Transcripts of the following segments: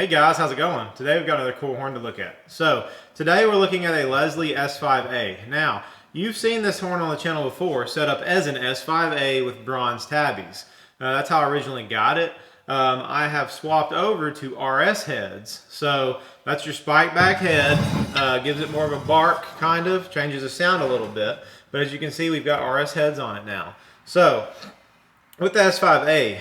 Hey guys, how's it going? Today we've got another cool horn to look at. So today we're looking at a Leslie S5A. Now, you've seen this horn on the channel before, set up as an S5A with bronze tabbies. That's how I originally got it. I have swapped over to RS heads. So that's your spike back head, gives it more of a bark, kind of, changes the sound a little bit. But as you can see, we've got RS heads on it now. So with the S5A,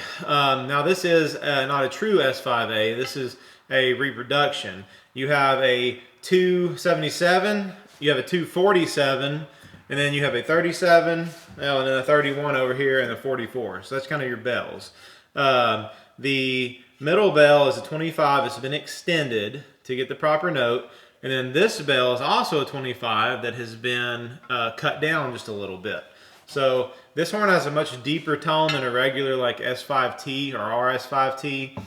now this is not a true S5A, this is a reproduction. You have a 277, you have a 247, and then you have a 37, and then a 31 over here, and a 44. So that's kind of your bells. The middle bell is a 25, it's been extended to get the proper note. And then this bell is also a 25 that has been cut down just a little bit. So this horn has a much deeper tone than a regular like S5T or RS5T.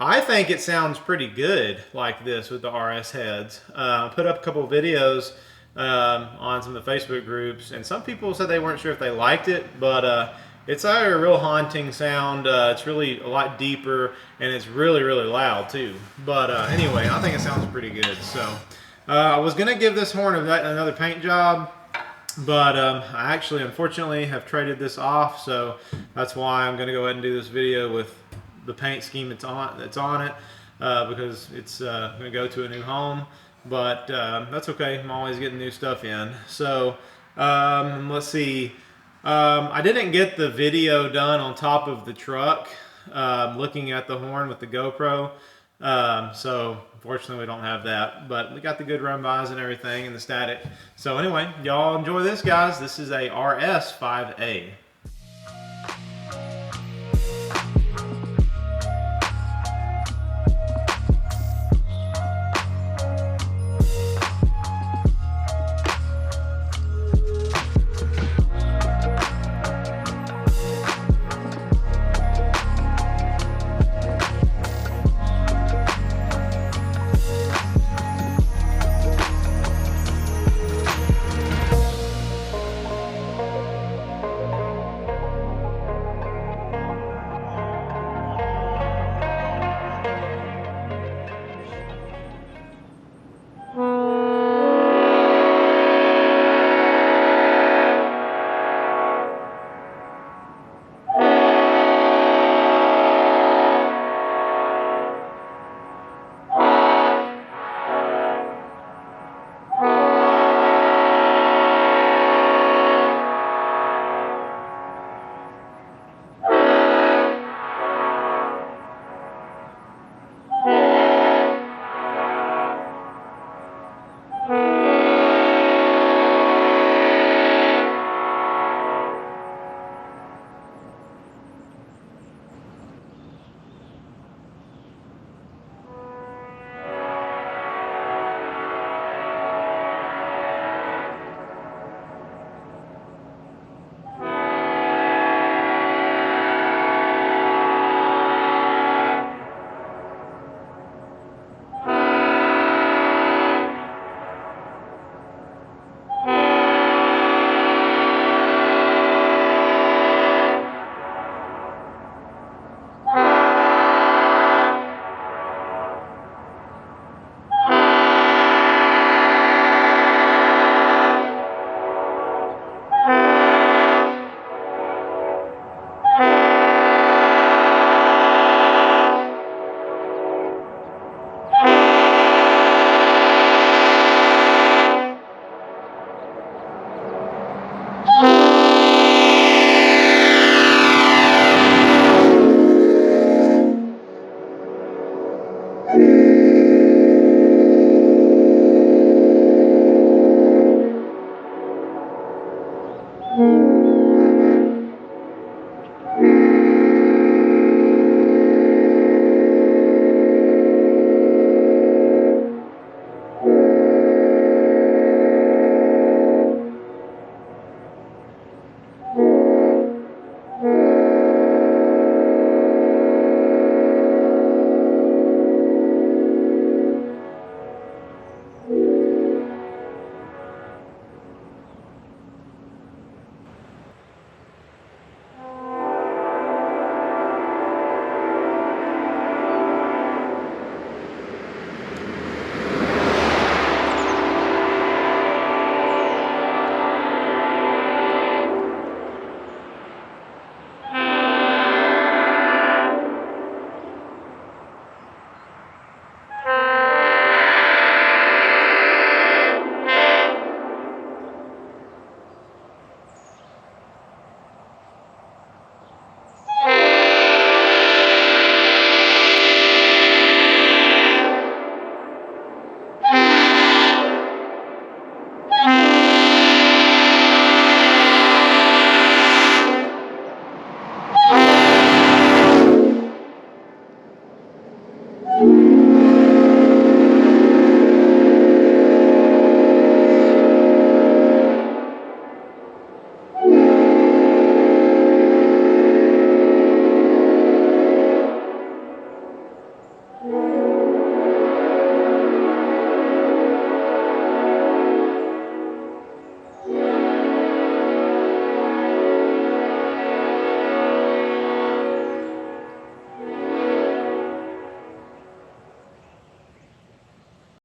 I think it sounds pretty good like this with the RS heads. I put up a couple of videos on some of the Facebook groups, and some people said they weren't sure if they liked it, but it's a real haunting sound. It's really a lot deeper, and it's really, really loud too. But anyway, I think it sounds pretty good. So I was gonna give this horn another paint job, but I actually, unfortunately, have traded this off, so that's why I'm going to go ahead and do this video with the paint scheme that's on it, because it's going to go to a new home. But that's okay. I'm always getting new stuff in. So let's see. I didn't get the video done on top of the truck, looking at the horn with the GoPro. So unfortunately we don't have that, but we got the good run bys and everything and the static. So anyway, y'all enjoy this, guys. This is a RS5A.